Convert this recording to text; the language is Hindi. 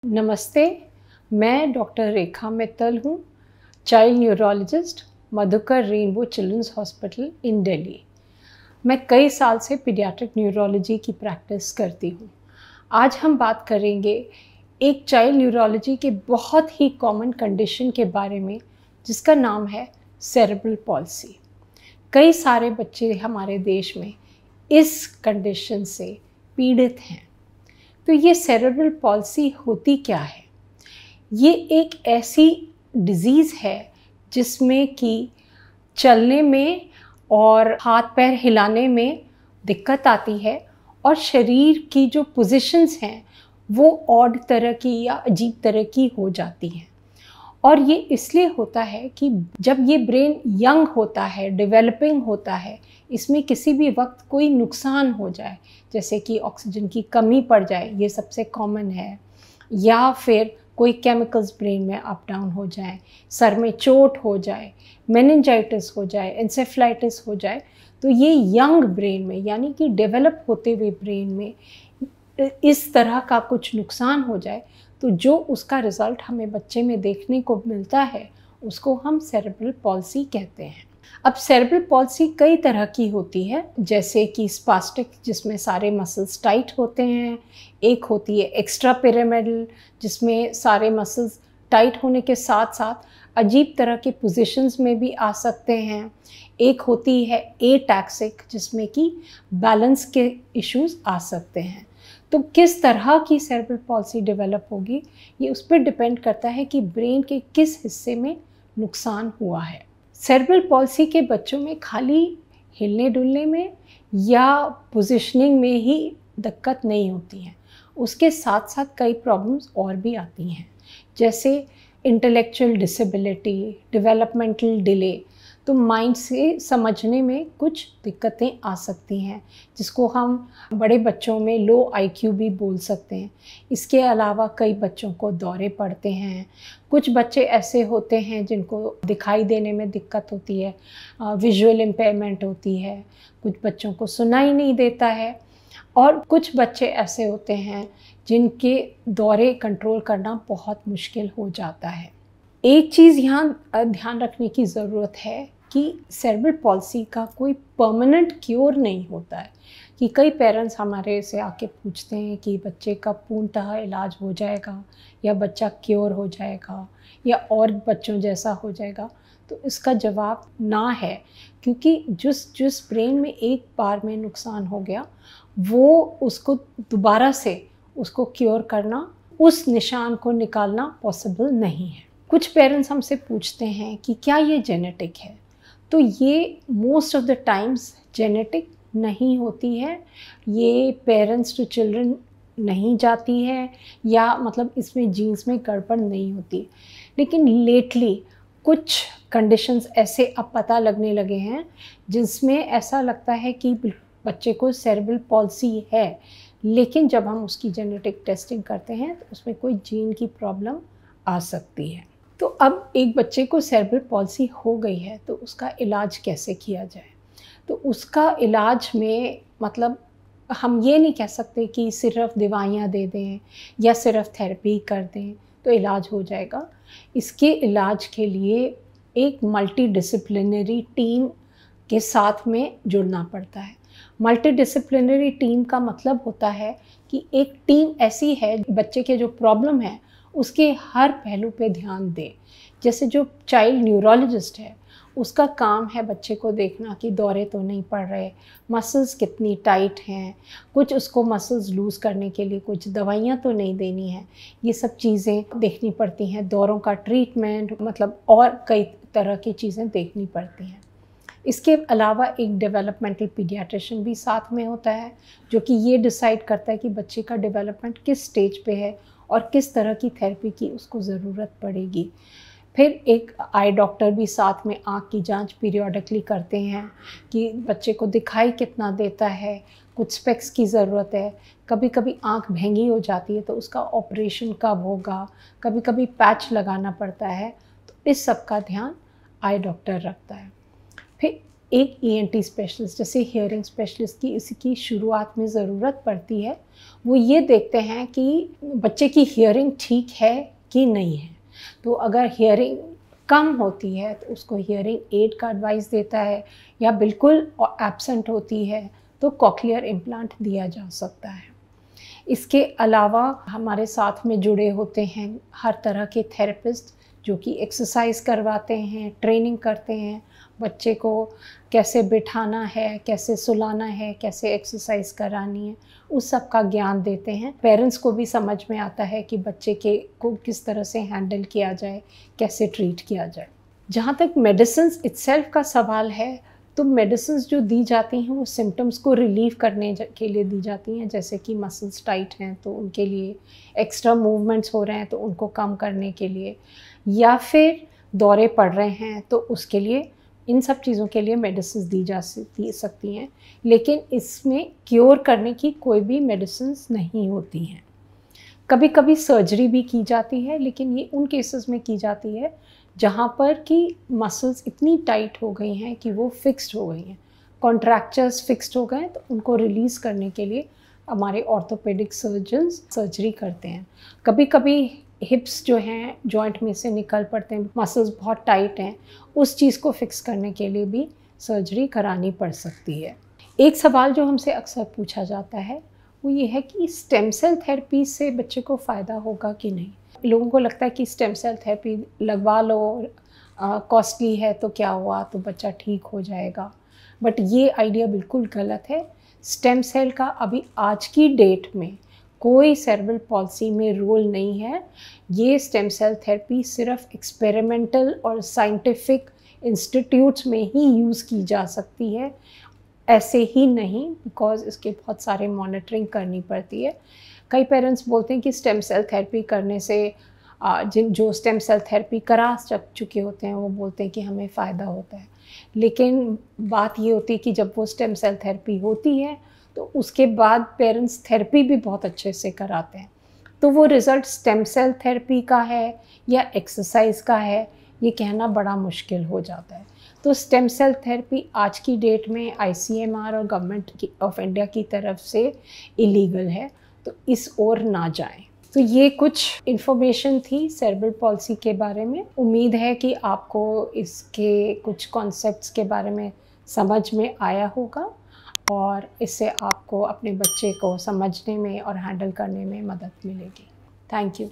नमस्ते, मैं डॉक्टर रेखा मित्तल हूँ, child neurologist, Madhukar Rainbow Children's Hospital in Delhi. मैं कई साल से पीडियाट्रिक न्यूरोलॉजी की प्रैक्टिस करती हूँ। आज हम बात करेंगे एक चाइल्ड न्यूरोलॉजी के बहुत ही कॉमन कंडीशन के बारे में, जिसका नाम है सेरेब्रल पॉल्सी। कई सारे बच्चे हमारे देश में इस कंडीशन से पीड़ित हैं। तो ये सेरेब्रल पॉल्सी होती क्या है? ये एक ऐसी डिज़ीज़ है जिसमें कि चलने में और हाथ पैर हिलाने में दिक्कत आती है और शरीर की जो पोजीशंस हैं वो ऑड तरह की या अजीब तरह की हो जाती हैं। और ये इसलिए होता है कि जब ये ब्रेन यंग होता है, डेवलपिंग होता है, इसमें किसी भी वक्त कोई नुकसान हो जाए, जैसे कि ऑक्सीजन की कमी पड़ जाए, ये सबसे कॉमन है, या फिर कोई केमिकल्स ब्रेन में अप डाउन हो जाए, सर में चोट हो जाए, मेनिंजाइटिस हो जाए, एंसेफेलाइटिस हो जाए, तो ये यंग ब्रेन में यानी कि डेवलप होते हुए ब्रेन में इस तरह का कुछ नुकसान हो जाए, तो जो उसका रिज़ल्ट हमें बच्चे में देखने को मिलता है उसको हम सेरेब्रल पॉल्सी कहते हैं। अब सेरेब्रल पॉल्सी कई तरह की होती है, जैसे कि स्पास्टिक, जिसमें सारे मसल्स टाइट होते हैं। एक होती है एक्स्ट्रा पिरामिडल, जिसमें सारे मसल्स टाइट होने के साथ साथ अजीब तरह के पोजीशंस में भी आ सकते हैं। एक होती है एटैक्सिक, जिसमें कि बैलेंस के इश्यूज आ सकते हैं। तो किस तरह की सेरेब्रल पॉल्सी डेवलप होगी, ये उस पर डिपेंड करता है कि ब्रेन के किस हिस्से में नुकसान हुआ है। सेरेब्रल पॉल्सी के बच्चों में खाली हिलने डुलने में या पोजीशनिंग में ही दिक्कत नहीं होती है, उसके साथ साथ कई प्रॉब्लम्स और भी आती हैं, जैसे इंटेलेक्चुअल डिसेबिलिटी, डेवलपमेंटल डिले। तो माइंड से समझने में कुछ दिक्कतें आ सकती हैं, जिसको हम बड़े बच्चों में लो आईक्यू भी बोल सकते हैं। इसके अलावा कई बच्चों को दौरे पड़ते हैं। कुछ बच्चे ऐसे होते हैं जिनको दिखाई देने में दिक्कत होती है, विजुअल इम्पेयरमेंट होती है। कुछ बच्चों को सुनाई नहीं देता है, और कुछ बच्चे ऐसे होते हैं जिनके दौरे कंट्रोल करना बहुत मुश्किल हो जाता है। एक चीज़ यहाँ ध्यान रखने की ज़रूरत है कि सेरेब्रल पॉल्सी का कोई परमानेंट क्योर नहीं होता है। कि कई पेरेंट्स हमारे से आके पूछते हैं कि बच्चे का पूर्णतः इलाज हो जाएगा, या बच्चा क्योर हो जाएगा, या और बच्चों जैसा हो जाएगा। तो इसका जवाब ना है, क्योंकि जिस ब्रेन में एक बार में नुकसान हो गया, वो उसको दोबारा से उसको क्योर करना, उस निशान को निकालना पॉसिबल नहीं है। कुछ पेरेंट्स हमसे पूछते हैं कि क्या ये जेनेटिक है? तो ये most of the times genetic नहीं होती है, ये पेरेंट्स टू चिल्ड्रन नहीं जाती है, या मतलब इसमें जीन्स में गड़बड़ नहीं होती। लेकिन लेटली कुछ कंडीशंस ऐसे अब पता लगने लगे हैं जिसमें ऐसा लगता है कि बच्चे को सेरेब्रल पॉल्सी है, लेकिन जब हम उसकी जेनेटिक टेस्टिंग करते हैं तो उसमें कोई जीन की प्रॉब्लम आ सकती है। तो अब एक बच्चे को सेरेब्रल पॉल्सी हो गई है, तो उसका इलाज कैसे किया जाए? तो उसका इलाज में मतलब हम ये नहीं कह सकते कि सिर्फ दवाइयाँ दे दें या सिर्फ थेरेपी कर दें तो इलाज हो जाएगा। इसके इलाज के लिए एक मल्टी डिसिप्लिनरी टीम के साथ में जुड़ना पड़ता है। मल्टी डिसिप्लिनरी टीम का मतलब होता है कि एक टीम ऐसी है, बच्चे के जो प्रॉब्लम है उसके हर पहलू पे ध्यान दे। जैसे जो चाइल्ड न्यूरोलॉजिस्ट है, उसका काम है बच्चे को देखना कि दौरे तो नहीं पड़ रहे, मसल्स कितनी टाइट हैं, कुछ उसको मसल्स लूज़ करने के लिए कुछ दवाइयाँ तो नहीं देनी है। ये सब चीज़ें देखनी पड़ती हैं। दौरों का ट्रीटमेंट, मतलब और कई तरह की चीज़ें देखनी पड़ती हैं। इसके अलावा एक डेवलपमेंटल पीडियाट्रिशियन भी साथ में होता है, जो कि ये डिसाइड करता है कि बच्चे का डेवलपमेंट किस स्टेज पे है और किस तरह की थेरेपी की उसको ज़रूरत पड़ेगी। फिर एक आई डॉक्टर भी साथ में आँख की जांच पीरियोडिकली करते हैं कि बच्चे को दिखाई कितना देता है, कुछ स्पेक्स की ज़रूरत है, कभी कभी आँख महंगी हो जाती है तो उसका ऑपरेशन कब होगा, कभी कभी पैच लगाना पड़ता है। तो इस सब का ध्यान आई डॉक्टर रखता है। फिर एक ईएनटी स्पेशलिस्ट जैसे हियरिंग स्पेशलिस्ट की इसकी शुरुआत में ज़रूरत पड़ती है, वो ये देखते हैं कि बच्चे की हियरिंग ठीक है कि नहीं है। तो अगर हियरिंग कम होती है तो उसको हियरिंग एड का एडवाइस देता है, या बिल्कुल एब्सेंट होती है तो कॉक्लियर इम्प्लांट दिया जा सकता है। इसके अलावा हमारे साथ में जुड़े होते हैं हर तरह के थेरेपिस्ट जो कि एक्सरसाइज करवाते हैं, ट्रेनिंग करते हैं, बच्चे को कैसे बिठाना है, कैसे सुलाना है, कैसे एक्सरसाइज करानी है, उस सब का ज्ञान देते हैं। पेरेंट्स को भी समझ में आता है कि बच्चे को किस तरह से हैंडल किया जाए, कैसे ट्रीट किया जाए। जहाँ तक मेडिसिन्स इटसेल्फ का सवाल है, तो मेडिसिन्स जो दी जाती हैं वो सिम्टम्स को रिलीव करने के लिए दी जाती हैं, जैसे कि मसल्स टाइट हैं तो उनके लिए, एक्स्ट्रा मूवमेंट्स हो रहे हैं तो उनको कम करने के लिए, या फिर दौरे पड़ रहे हैं तो उसके लिए, इन सब चीज़ों के लिए मेडिसिन्स दी सकती हैं। लेकिन इसमें क्योर करने की कोई भी मेडिसिन्स नहीं होती हैं। कभी कभी सर्जरी भी की जाती है, लेकिन ये उन केसेस में की जाती है जहाँ पर कि मसल्स इतनी टाइट हो गई हैं कि वो फिक्स्ड हो गई हैं, कॉन्ट्रैक्चर्स फिक्स्ड हो गए हैं, तो उनको रिलीज़ करने के लिए हमारे ऑर्थोपेडिक सर्जन्स सर्जरी करते हैं। कभी कभी हिप्स जो हैं जॉइंट में से निकल पड़ते हैं, मसल्स बहुत टाइट हैं, उस चीज़ को फिक्स करने के लिए भी सर्जरी करानी पड़ सकती है। एक सवाल जो हमसे अक्सर पूछा जाता है वो ये है कि स्टेम सेल थेरेपी से बच्चे को फ़ायदा होगा कि नहीं। लोगों को लगता है कि स्टेम सेल थेरेपी लगवा लो, कॉस्टली है तो क्या हुआ, तो बच्चा ठीक हो जाएगा, बट ये आइडिया बिल्कुल गलत है। स्टेम सेल का अभी आज की डेट में कोई सेरेब्रल पॉल्सी में रोल नहीं है। ये स्टेम सेल थेरेपी सिर्फ एक्सपेरिमेंटल और साइंटिफिक इंस्टीट्यूट्स में ही यूज़ की जा सकती है, ऐसे ही नहीं, बिकॉज इसके बहुत सारे मॉनिटरिंग करनी पड़ती है। कई पेरेंट्स बोलते हैं कि स्टेम सेल थेरेपी करने से जो स्टेम सेल थेरेपी करा चुके होते हैं वो बोलते हैं कि हमें फ़ायदा होता है, लेकिन बात ये होती है कि जब वो स्टेम सेल थेरेपी होती है तो उसके बाद पेरेंट्स थेरेपी भी बहुत अच्छे से कराते हैं, तो वो रिज़ल्ट स्टेम सेल थेरेपी का है या एक्सरसाइज का है, ये कहना बड़ा मुश्किल हो जाता है। तो स्टेम सेल थेरेपी आज की डेट में आईसीएमआर और गवर्नमेंट ऑफ इंडिया की तरफ से इलीगल है, तो इस ओर ना जाएं। तो ये कुछ इन्फॉर्मेशन थी सेरेब्रल पॉल्सी के बारे में। उम्मीद है कि आपको इसके कुछ कॉन्सेप्ट्स के बारे में समझ में आया होगा और इससे आपको अपने बच्चे को समझने में और हैंडल करने में मदद मिलेगी। Thank you.